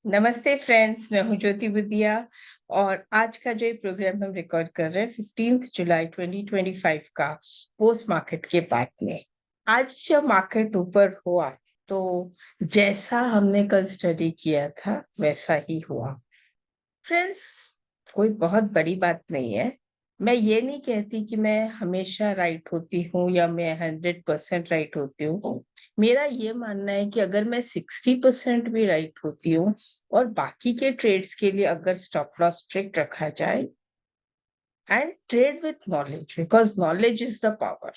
नमस्ते फ्रेंड्स, मैं हूँ ज्योति बुदिया और आज का जो ये प्रोग्राम हम रिकॉर्ड कर रहे हैं 15 जुलाई 2025 का पोस्ट मार्केट के बाद में। आज जब मार्केट ऊपर हुआ तो जैसा हमने कल स्टडी किया था वैसा ही हुआ। फ्रेंड्स, कोई बहुत बड़ी बात नहीं है। मैं ये नहीं कहती कि मैं हमेशा राइट होती हूँ या मैं 100% राइट होती हूँ। मेरा ये मानना है कि अगर मैं 60% भी राइट होती हूँ और बाकी के ट्रेड्स के लिए अगर स्टॉप लॉस स्ट्रिक्ट रखा जाए and trade with knowledge, because knowledge is the power.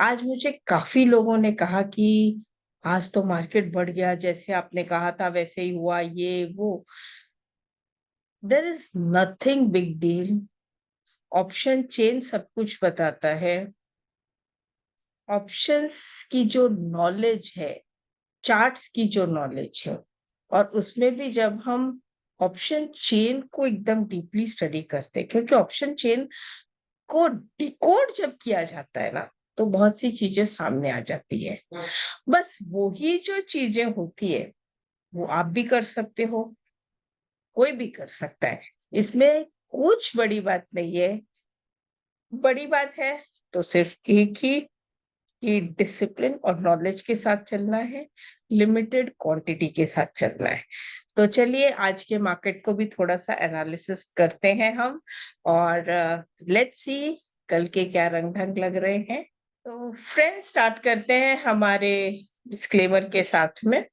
आज मुझे काफी लोगों ने कहा कि आज तो मार्केट बढ़ गया, जैसे आपने कहा था वैसे ही हुआ, ये वो। There is nothing big deal. Option chain सब कुछ बताता है। ऑप्शंस की जो नॉलेज है, चार्ट्स की जो नॉलेज है, और उसमें भी जब हम ऑप्शन चेन को एकदम डीपली स्टडी करते हैं, क्योंकि ऑप्शन चेन को डिकोड जब किया जाता है ना तो बहुत सी चीजें सामने आ जाती है। बस वही जो चीजें होती है वो आप भी कर सकते हो, कोई भी कर सकता है। इसमें कुछ बड़ी बात नहीं है। बड़ी बात है तो सिर्फ एक ही कि डिसिप्लिन और नॉलेज के साथ चलना है, लिमिटेड क्वांटिटी के साथ चलना है। तो चलिए आज के मार्केट को भी थोड़ा सा एनालिसिस करते हैं हम, और लेट्स सी कल के क्या रंग ढंग लग रहे हैं। तो फ्रेंड्स, स्टार्ट करते हैं हमारे डिस्क्लेमर के साथ में।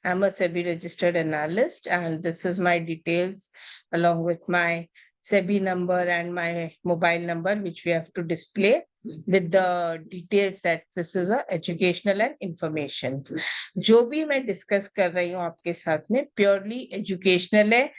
I'm a SEBI registered analyst, and this is my details along with my SEBI number and my mobile number, which we have to display with the details that this is a educational and information. जो भी मैं discuss कर रही हूँ आपके साथ में purely educational है।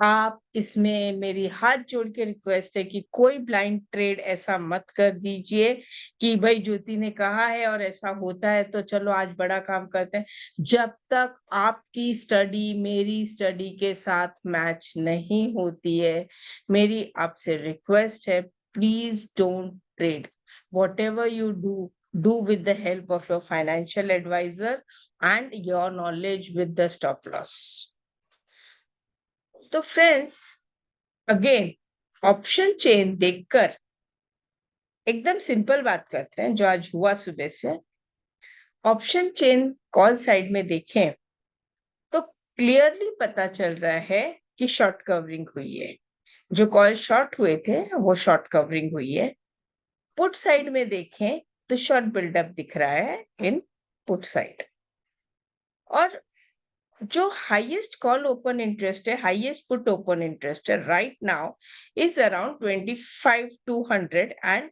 आप इसमें मेरी हाथ जोड़ के रिक्वेस्ट है कि कोई ब्लाइंड ट्रेड ऐसा मत कर दीजिए कि भाई ज्योति ने कहा है और ऐसा होता है तो चलो आज बड़ा काम करते हैं। जब तक आपकी स्टडी मेरी स्टडी के साथ मैच नहीं होती है, मेरी आपसे रिक्वेस्ट है, please don't trade. What ever you do with the help of your financial advisor and your knowledge with the stop loss. तो फ्रेंड्स, अगेन ऑप्शन चेन देखकर एकदम सिंपल बात करते हैं जो आज हुआ सुबह से। ऑप्शन चेन कॉल साइड में देखें तो क्लियरली पता चल रहा है कि शॉर्ट कवरिंग हुई है। जो कॉल शॉर्ट हुए थे वो शॉर्ट कवरिंग हुई है। पुट साइड में देखें तो शॉर्ट बिल्डअप दिख रहा है इन पुट साइड। और जो हाईएस्ट कॉल ओपन इंटरेस्ट है, हाईएस्ट पुट ओपन इंटरेस्ट है right now is around 25,200 and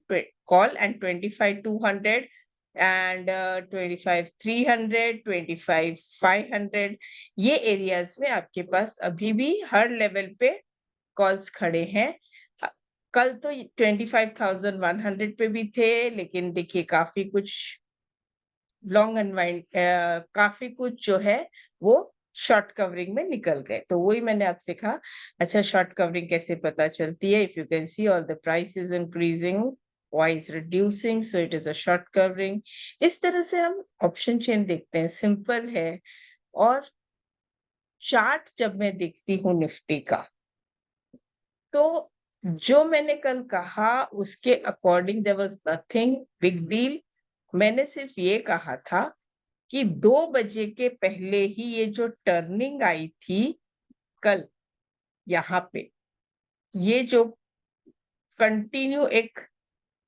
call and 25,200 and 25,300, 25,500। ये एरियाज में आपके पास अभी भी हर लेवल पे कॉल्स खड़े हैं। कल तो 25,100 पे भी थे, लेकिन देखिए काफी कुछ लॉन्ग अनवाइंड, काफी कुछ जो है वो शॉर्ट कवरिंग में निकल गए। तो वही मैंने आपसे कहा, अच्छा शॉर्ट कवरिंग कैसे पता चलती है? If you can see all the price is increasing, Y is reducing, so it is a short covering. इस तरह से हम ऑप्शन चेन देखते हैं, सिंपल है। और चार्ट जब मैं देखती हूँ निफ्टी का, तो जो मैंने कल कहा उसके according there was nothing big deal. मैंने सिर्फ ये कहा था कि 2 बजे के पहले ही ये जो टर्निंग आई थी कल यहाँ पे, ये जो कंटिन्यू एक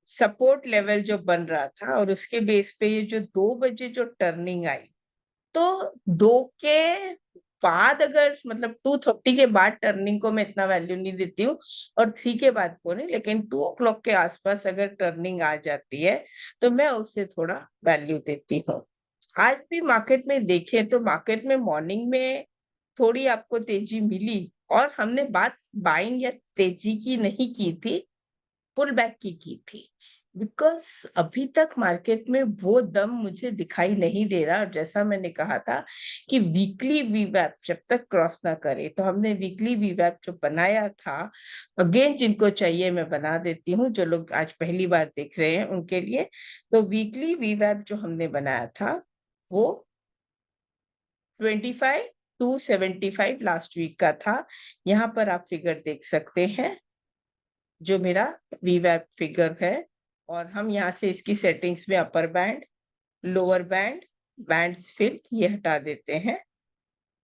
सपोर्ट लेवल जो बन रहा था और उसके बेस पे ये जो 2 बजे जो टर्निंग आई, तो 2 के बाद अगर मतलब 2:30 के बाद टर्निंग को मैं इतना वैल्यू नहीं देती हूँ, और 3 के बाद को नहीं, लेकिन 2 o'clock के आसपास अगर टर्निंग आ जाती है तो मैं उसे थोड़ा वैल्यू देती हूँ। आज भी मार्केट में देखें तो मार्केट में मॉर्निंग में थोड़ी आपको तेजी मिली, और हमने बात बाइंग या तेजी की नहीं की थी, पुल बैक की थी। बिकॉज अभी तक मार्केट में वो दम मुझे दिखाई नहीं दे रहा। और जैसा मैंने कहा था कि वीकली वीवैप जब तक क्रॉस ना करे, तो हमने वीकली वीवैप जो बनाया था, अगेन जिनको चाहिए मैं बना देती हूँ, जो लोग आज पहली बार देख रहे हैं उनके लिए। तो वीकली वीवैप जो हमने बनाया था वो 25 275 लास्ट वीक का था। यहाँ पर आप फिगर देख सकते हैं, जो मेरा वीवैप फिगर है, और हम यहाँ से इसकी सेटिंग्स में upper band, lower band, bands fill ये हटा देते हैं।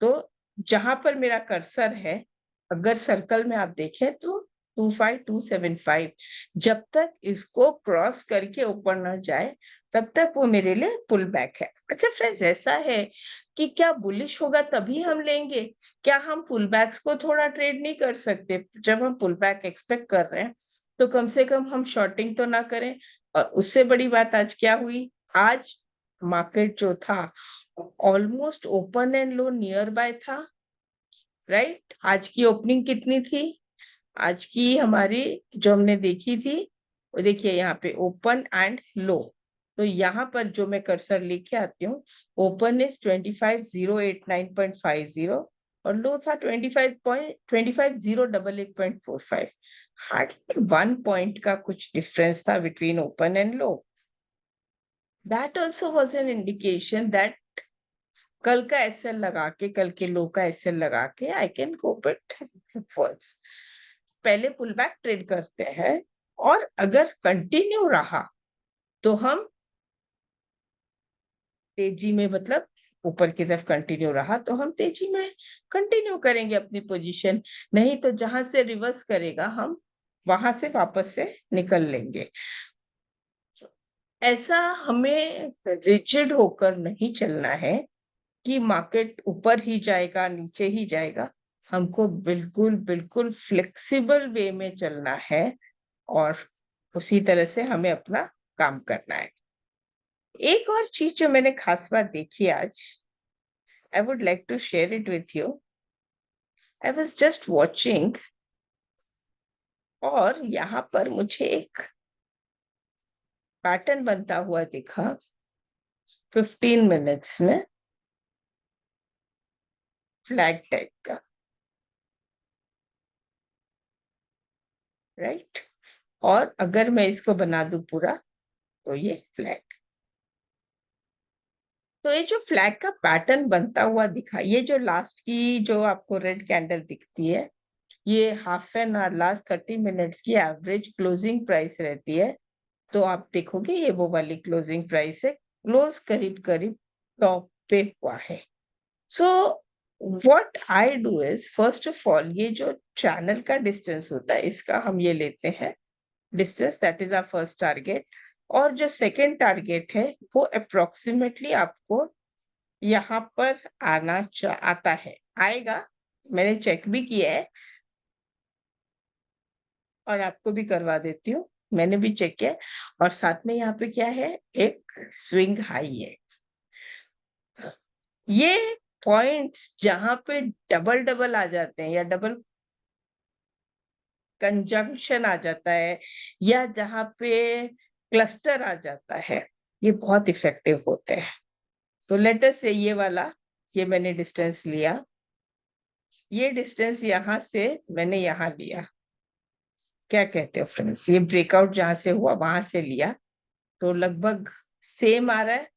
तो जहां पर मेरा कर्सर है, अगर सर्कल में आप देखें तो 25275, जब तक इसको क्रॉस करके ऊपर ना जाए तब तक वो मेरे लिए पुल बैक है। अच्छा फ्रेंड्स, ऐसा है कि क्या बुलिश होगा तभी हम लेंगे? क्या हम पुल बैक्स को थोड़ा ट्रेड नहीं कर सकते? जब हम पुल बैक एक्सपेक्ट कर रहे हैं तो कम से कम हम शॉर्टिंग तो ना करें। और उससे बड़ी बात आज क्या हुई, आज मार्केट जो था almost open and low near by था, राइट? आज की ओपनिंग कितनी थी? आज की हमारी जो हमने देखी थी, वो देखिए यहाँ पे ओपन एंड लो। तो यहाँ पर जो मैं कर्सर लेके आती हूँ, ओपन इज 25089.50 और लो था 25088.45। हार्डली 1 पॉइंट का कुछ डिफरेंस था between open and low. That also was an indication that कल का एसएल लगा के, कल के लो का एसएल लगा के I can go bit falls. पहले पुल बैक ट्रेड करते हैं, और अगर कंटिन्यू रहा तो हम तेजी में, मतलब ऊपर की तरफ कंटिन्यू रहा तो हम तेजी में कंटिन्यू करेंगे अपनी पोजीशन, नहीं तो जहां से रिवर्स करेगा हम वहां से वापस से निकल लेंगे। ऐसा हमें रिजिड होकर नहीं चलना है कि मार्केट ऊपर ही जाएगा नीचे ही जाएगा। हमको बिल्कुल बिल्कुल फ्लेक्सिबल वे में चलना है, और उसी तरह से हमें अपना काम करना है। एक और चीज जो मैंने खास बात देखी आज, I would like to share it with you. I was just watching, और यहाँ पर मुझे एक पैटर्न बनता हुआ दिखा 15 मिनट्स में, फ्लैग टाइप का, राइट? और अगर मैं इसको बना दूं पूरा, तो ये फ्लैग, तो ये जो फ्लैग का पैटर्न बनता हुआ दिखा, ये जो लास्ट की जो आपको रेड कैंडल दिखती है, ये half an hour, last 30 minutes की एवरेज क्लोजिंग प्राइस रहती है। तो आप देखोगे ये वो वाली क्लोजिंग प्राइस है, क्लोज करीब करीब टॉप पे हुआ है। So what I do is, first of all ये जो चैनल का डिस्टेंस होता है, इसका हम ये लेते हैं distance, that is our first target. और जो सेकेंड टारगेट है वो अप्रोक्सीमेटली आपको यहाँ पर आता है, आएगा। मैंने चेक भी किया है और आपको भी करवा देती हूँ, मैंने भी चेक किया। और साथ में यहाँ पे क्या है, एक स्विंग हाई है। ये पॉइंट्स जहां पे डबल डबल आ जाते हैं या डबल कंजंक्शन आ जाता है, या जहां पे क्लस्टर आ जाता है, ये बहुत इफेक्टिव होते हैं। तो लेट अस से ये वाला, ये मैंने डिस्टेंस लिया, ये डिस्टेंस यहां से मैंने यहाँ लिया, क्या कहते हो फ्रेंड्स? ये ब्रेकआउट जहां से हुआ वहां से लिया, तो लगभग सेम आ रहा है।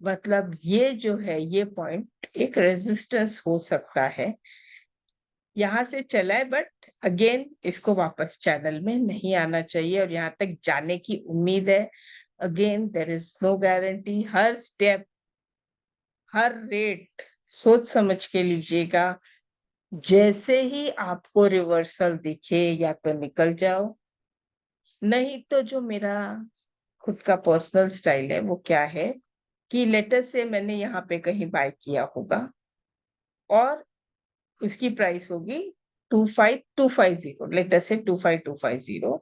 मतलब ये जो है, ये पॉइंट एक रेजिस्टेंस हो सकता है, यहाँ से चला है, बट अगेन इसको वापस चैनल में नहीं आना चाहिए, और यहाँ तक जाने की उम्मीद है। Again there is no guarantee, हर स्टेप, हर रेट सोच समझ के लीजिएगा। जैसे ही आपको रिवर्सल दिखे या तो निकल जाओ, नहीं तो जो मेरा खुद का पर्सनल स्टाइल है वो क्या है कि लेटर से मैंने यहाँ पे कहीं बाय किया होगा, और उसकी प्राइस होगी 25250, लेटर से 25250,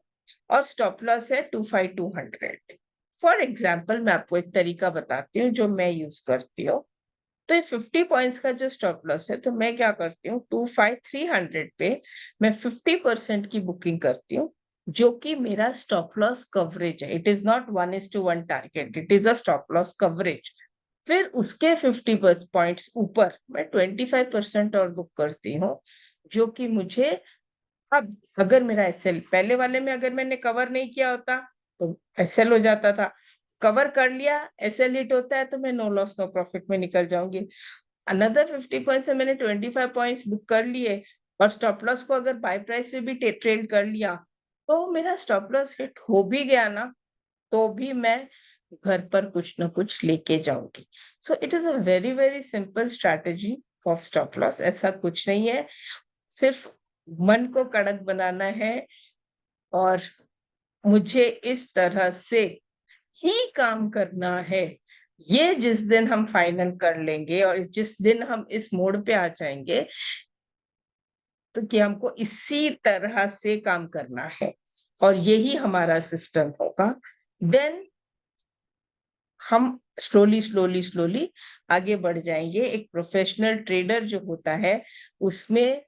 और स्टॉप लॉस है 25200। फॉर एग्जाम्पल मैं आपको एक तरीका बताती हूँ जो मैं यूज करती हूँ। तो ये 50 पॉइंट्स का जो स्टॉप लॉस है, तो मैं क्या करती हूँ, 25300 पे मैं 50% की बुकिंग करती हूँ, जो कि मेरा स्टॉप लॉस कवरेज है। It is not 1:1 target, it is a stop loss coverage. फिर उसके 50 पॉइंट्स ऊपर मैं 25% और बुक करती हूँ, जो कि मुझे, अब अगर मेरा एसएल पहले वाले में अगर मैंने कवर नहीं किया होता तो एसएल हो जाता था, कवर कर लिया, एसएल हिट होता है तो मैं नो लॉस नो प्रॉफिट में निकल जाऊंगी। अनदर 50 पॉइंट से मैंने 25 पॉइंट्स बुक कर लिए और स्टॉप लॉस को अगर बाय प्राइस पे भी ट्रेड कर लिया तो मेरा स्टॉप लॉस हिट हो भी गया ना, तो भी मैं घर पर कुछ ना कुछ लेके जाऊंगी। सो it is a very very simple strategy of stop loss. ऐसा कुछ नहीं है, सिर्फ मन को कड़क बनाना है और मुझे इस तरह से ही काम करना है। ये जिस दिन हम फाइनल कर लेंगे और जिस दिन हम इस मोड पे आ जाएंगे तो कि हमको इसी तरह से काम करना है और यही हमारा सिस्टम होगा, देन हम स्लोली स्लोली स्लोली आगे बढ़ जाएंगे। एक प्रोफेशनल ट्रेडर जो होता है उसमें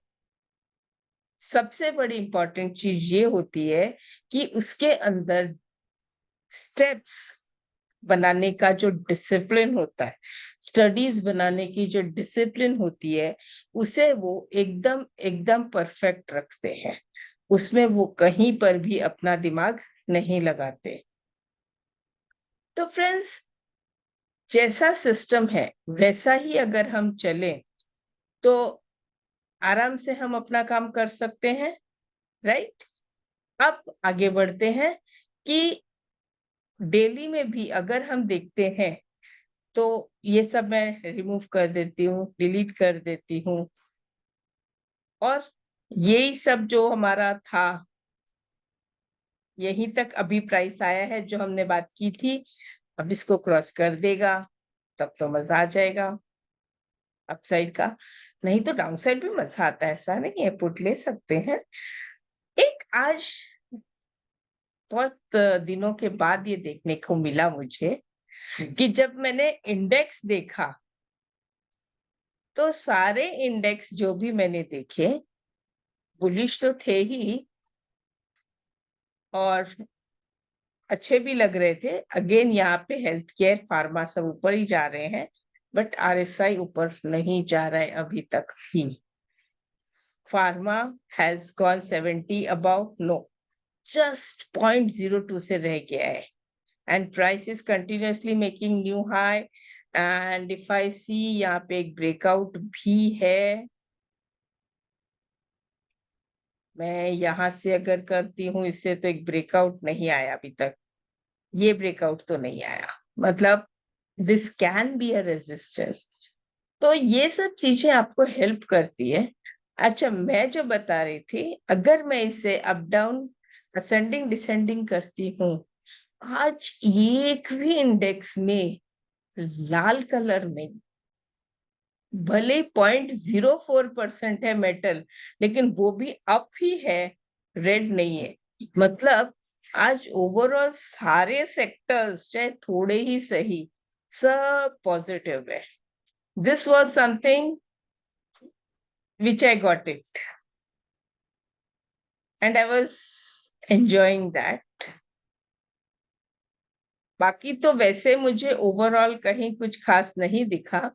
सबसे बड़ी इंपॉर्टेंट चीज ये होती है कि उसके अंदर स्टेप्स बनाने का जो डिसिप्लिन होता है, स्टडीज बनाने की जो डिसिप्लिन होती है, उसे वो एकदम एकदम परफेक्ट रखते हैं। उसमें वो कहीं पर भी अपना दिमाग नहीं लगाते। तो फ्रेंड्स, जैसा सिस्टम है वैसा ही अगर हम चलें तो आराम से हम अपना काम कर सकते हैं, राइट? अब आगे बढ़ते हैं कि डेली में भी अगर हम देखते हैं तो ये सब मैं रिमूव कर देती हूँ, डिलीट कर देती हूँ और यही सब जो हमारा था यहीं तक अभी प्राइस आया है जो हमने बात की थी। अब इसको क्रॉस कर देगा तब तो मजा आ जाएगा अपसाइड का, नहीं तो डाउन साइड भी मजा आता है, ऐसा नहीं है, पुट ले सकते हैं। एक आज बहुत दिनों के बाद ये देखने को मिला मुझे कि जब मैंने इंडेक्स देखा तो सारे इंडेक्स जो भी मैंने देखे बुलिश तो थे ही और अच्छे भी लग रहे थे। अगेन यहाँ पे हेल्थ केयर फार्मा सब ऊपर ही जा रहे हैं, बट आरएसआई ऊपर नहीं जा रहा है अभी तक भी। Pharma has gone 70 about, no, just 0.02 से रह गया है and price is continuously making new high. And if I see यहाँ पे एक ब्रेकआउट भी है, मैं यहाँ से अगर करती हूँ इससे तो एक ब्रेकआउट नहीं आया अभी तक, ये ब्रेकआउट तो नहीं आया, मतलब this can be a resistance. तो ये सब चीजें आपको हेल्प करती है। अच्छा, मैं जो बता रही थी, अगर मैं इसे अप डाउन असेंडिंग डिसेंडिंग करती हूँ, आज एक भी इंडेक्स में लाल कलर में, भले 0.04% है मेटल, लेकिन वो भी अप ही है, रेड नहीं है। मतलब आज ओवरऑल सारे सेक्टर्स चाहे थोड़े ही सही सब पॉजिटिव है। This was something which I got it and I was enjoying that. बाकी तो वैसे मुझे ओवरऑल कहीं कुछ खास नहीं दिखा।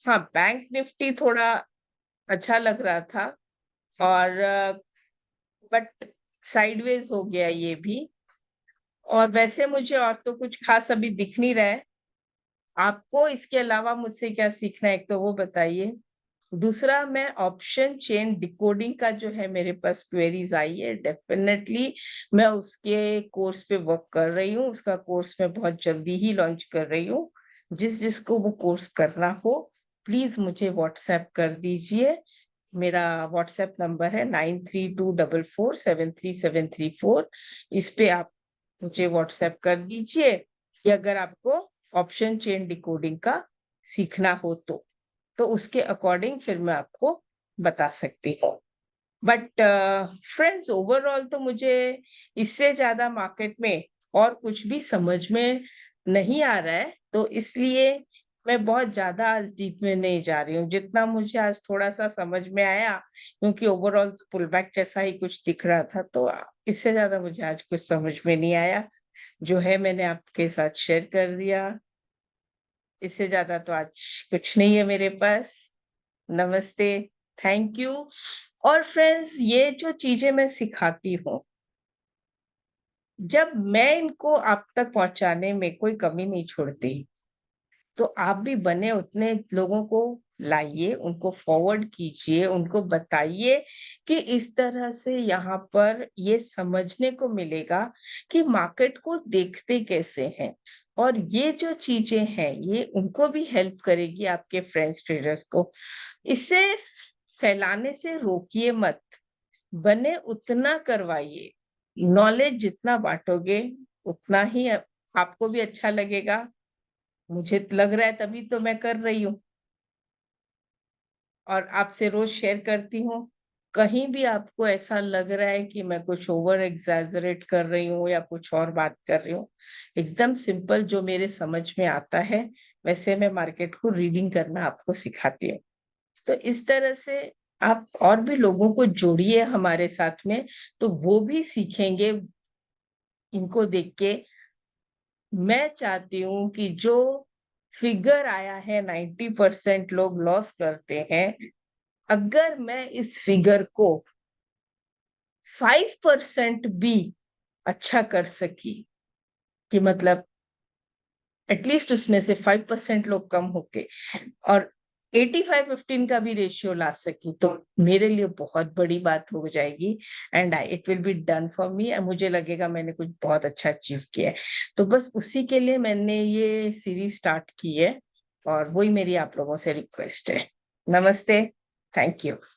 हाँ, बैंक निफ्टी थोड़ा अच्छा लग रहा था और बट साइडवेज हो गया ये भी। और वैसे मुझे और तो कुछ खास अभी दिख नहीं रहा है। आपको इसके अलावा मुझसे क्या सीखना है, एक तो वो बताइए। दूसरा, मैं ऑप्शन चेन डिकोडिंग का जो है मेरे पास क्वेरीज आई है, डेफिनेटली मैं उसके कोर्स पे वर्क कर रही हूँ। उसका कोर्स मैं बहुत जल्दी ही लॉन्च कर रही हूँ। जिसको वो कोर्स करना हो प्लीज मुझे व्हाट्सएप कर दीजिए। मेरा व्हाट्सएप नंबर है 9324473734। इस पे आप मुझे व्हाट्सएप कर दीजिए कि अगर आपको ऑप्शन चेन डिकोडिंग का सीखना हो तो उसके अकॉर्डिंग फिर मैं आपको बता सकती हूँ। बट फ्रेंड्स, ओवरऑल तो मुझे इससे ज्यादा मार्केट में और कुछ भी समझ में नहीं आ रहा है, तो इसलिए मैं बहुत ज्यादा आज डीप में नहीं जा रही हूँ। जितना मुझे आज थोड़ा सा समझ में आया, क्योंकि ओवरऑल पुल बैक जैसा ही कुछ दिख रहा था, तो इससे ज्यादा मुझे आज कुछ समझ में नहीं आया। जो है मैंने आपके साथ शेयर कर दिया, इससे ज्यादा तो आज कुछ नहीं है मेरे पास। नमस्ते, थैंक यू। और फ्रेंड्स, ये जो चीजें मैं सिखाती हूँ, जब मैं इनको आप तक पहुंचाने में कोई कमी नहीं छोड़ती, तो आप भी बने उतने लोगों को लाइए, उनको फॉरवर्ड कीजिए, उनको बताइए कि इस तरह से यहाँ पर ये समझने को मिलेगा कि मार्केट को देखते कैसे हैं और ये जो चीज़ें हैं, ये उनको भी हेल्प करेगी आपके फ्रेंड्स ट्रेडर्स को। इसे फैलाने से रोकिए मत, बने उतना करवाइए। नॉलेज जितना बाँटोगे, उतना ही आपको भी अच्छा लगेगा। मुझे लग रहा है तभी तो मैं कर रही हूँ। और आपसे रोज़ शेयर करती हूँ। कहीं भी आपको ऐसा लग रहा है कि मैं कुछ ओवर एक्ज़ैजरेट कर रही हूँ या कुछ और बात कर रही हूँ, एकदम सिंपल जो मेरे समझ में आता है, वैसे मैं मार्केट को रीडिंग करना आपको सिखाती हूँ। तो इस तरह से आप और भी लोगों को जोड़िए हमारे साथ में, तो वो भी सीखेंगे इनको देख के। मैं चाहती हूँ कि जो फिगर आया है 90% लोग लॉस करते हैं, अगर मैं इस फिगर को 5% भी अच्छा कर सकी कि मतलब एटलीस्ट उसमें से 5% लोग कम होके और 85-15 का भी रेशियो ला सकी तो मेरे लिए बहुत बड़ी बात हो जाएगी and I it will be done for me and मुझे लगेगा मैंने कुछ बहुत अच्छा अचीव किया है। तो बस उसी के लिए मैंने ये सीरीज स्टार्ट की है और वही मेरी आप लोगों से रिक्वेस्ट है। नमस्ते, थैंक यू।